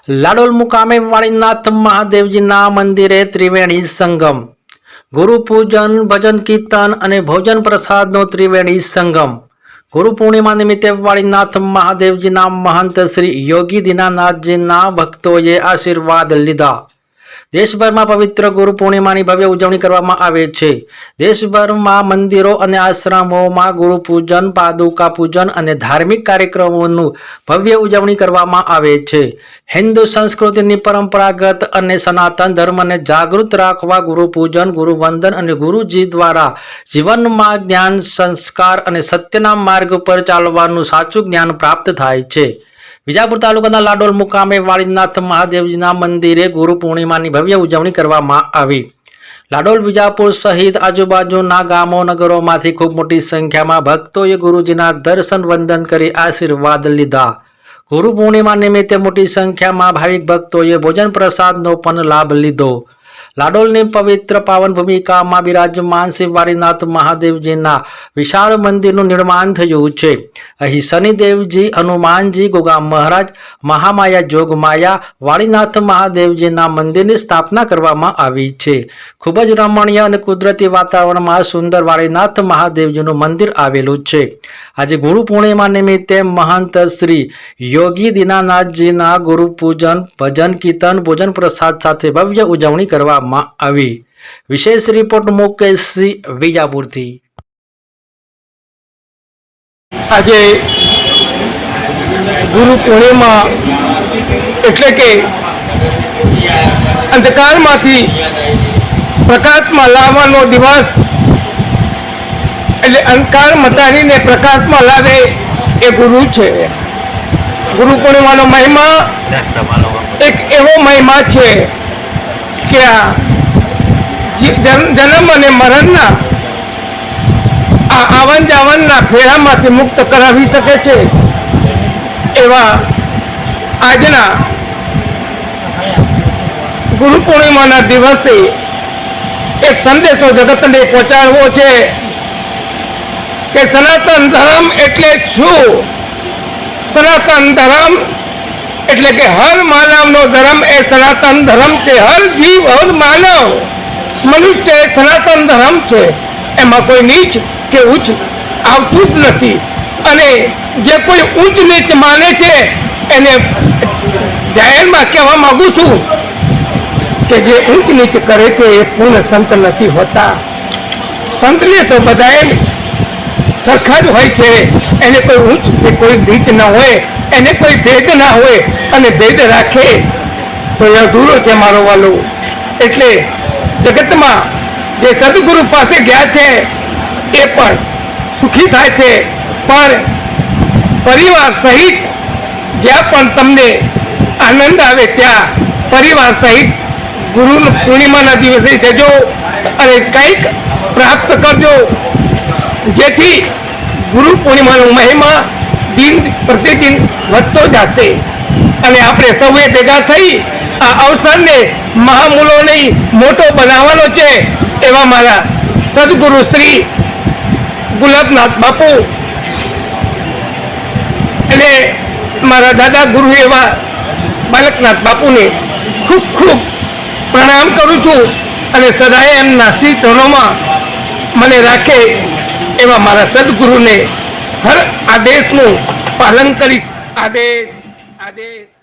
લાડોલ મુકામે વાળીનાથ મહાદેવજીના મંદિરે ત્રિવેણી સંગમ, ગુરુ પૂજન, ભજન કીર્તન અને ભોજન પ્રસાદનો ત્રિવેણી સંગમ. ગુરુ પૂર્ણિમા નિમિત્તે વાળીનાથ મહાદેવજીના મહંત શ્રી યોગી દીનાનાથજીના ભક્તોએ આશીર્વાદ લીધા. દેશભરમાં પવિત્ર ગુરુ પૂર્ણિમાની ભવ્ય ઉજવણી કરવામાં આવે છે. દેશભરમાં મંદિરો અને આશ્રમોમાં ગુરુ પૂજન, પાદુકા પૂજન અને ધાર્મિક કાર્યક્રમોનું ભવ્ય ઉજવણી કરવામાં આવે છે. હિન્દુ સંસ્કૃતિની પરંપરાગત અને સનાતન ધર્મને જાગૃત રાખવા ગુરુ પૂજન, ગુરુ વંદન અને ગુરુજી દ્વારા જીવનમાં જ્ઞાન, સંસ્કાર અને સત્યના માર્ગ પર ચાલવાનું સાચું જ્ઞાન પ્રાપ્ત થાય છે. વિજાપુર તાલુકાના લાડોલ મુકામે વાળીનાથ મહાદેવજીના મંદિરે ગુરુ પૂર્ણિમાની ભવ્ય ઉજવણી કરવામાં આવી. લાડોલ, વિજાપુર સહિત આજુબાજુના ગામો, નગરોમાંથી ખૂબ મોટી સંખ્યામાં ભક્તોએ ગુરુજીના દર્શન વંદન કરી આશીર્વાદ લીધા. ગુરુ પૂર્ણિમા નિમિત્તે મોટી સંખ્યામાં ભાવિક ભક્તોએ ભોજન પ્રસાદનો પણ લાભ લીધો. લાડોલની પવિત્ર પાવન ભૂમિકામાં બિરાજમાન શ્રી વાળીનાથ મહાદેવજીના વિશાળ મંદિરનું નિર્માણ થયું છે. અહીં શનિદેવજી, હનુમાનજી, ગોગા મહારાજ, મહામાયા જોગમાયા, વાળીનાથ મહાદેવજીના મંદિરની સ્થાપના કરવામાં આવી છે. ખૂબ જ રમણીય અને કુદરતી વાતાવરણમાં સુંદર વાળીનાથ મહાદેવજીનું મંદિર આવેલું છે. આજે ગુરુ પૂર્ણિમા નિમિત્તે મહંત શ્રી યોગી દીનાનાથજીના ગુરુ પૂજન, ભજન કીર્તન, ભોજન પ્રસાદ સાથે ભવ્ય ઉજવણી કરવામાં આવી. વિશેષ રિપોર્ટ મુકેશસિંહ, વિજાપુરથી. આજે ગુરુ પૂર્ણિમા એટલે કે અંધકારમાંથી પ્રકાશમાં લાવવાનો દિવસ, એટલે અંધકાર મટાડીને પ્રકાશમાં લાવે એ ગુરુ છે. ગુરુ પૂર્ણિમાનો મહિમા એક એવો મહિમા છે કે આ જન્મ અને મરણના આ આવન જાવનના ફેરામાંથી મુક્ત કરાવી શકે છે. એવા આજના ગુરુ પૂર્ણિમાના દિવસે એક સંદેશો જગતને પહોંચાડવો છે કે સનાતન ધર્મ એટલે શું? સનાતન ધર્મ એટલે કે હર માનવનો ધર્મ એ સનાતન ધર્મ છે. હર જીવ, હર માનવ, મનુષ્ય એ સનાતન ધર્મ છે. એમાં કોઈ નીચ કે ઉચ્ચ આવતું જ નથી. અને જે કોઈ ઊંચ નીચ માને છે એને જાહેરમાં કહેવા માંગુ છું કે જે ઊંચ નીચ કરે છે એ પૂર્ણ સંત નથી હોતા. સંતને તો બધાએ સરખા જ હોય છે. એને કોઈ ઊંચ કે કોઈ નીચ ના હોય, એને કોઈ ભેદ ના હોય, અને ભેદ રાખે તો એ અધૂરો છે મારો વાલો. એટલે જગતમાં જે સદગુરુ પાસે ગયા છે એ પણ સુખી થાય છે. પણ પરિવાર સહિત જ્યાં પણ તમને આનંદ આવે ત્યાં પરિવાર સહિત ગુરુ પૂર્ણિમાના દિવસે જજો અને કંઈક પ્રાપ્ત કરજો, જેથી ગુરુ પૂર્ણિમાનો મહિમા દિન પ્રતિદિન વધતો જશે. અને આપણે સૌએ ભેગા થઈ આ અવસરને મહામૂલોને મોટો બનાવવાનો છે. એવા મારા સદગુરુ શ્રી ગુલાબનાથ બાપુ અને મારા દાદા ગુરુ એવા બાલકનાથ બાપુને ખૂબ ખૂબ પ્રણામ કરું છું. અને સદાય એમના શ્રી ચરણોમાં મને રાખે એવા મારા સદગુરુને હર આદેશનું પાલન કરીશ. આદેશ આદેશ.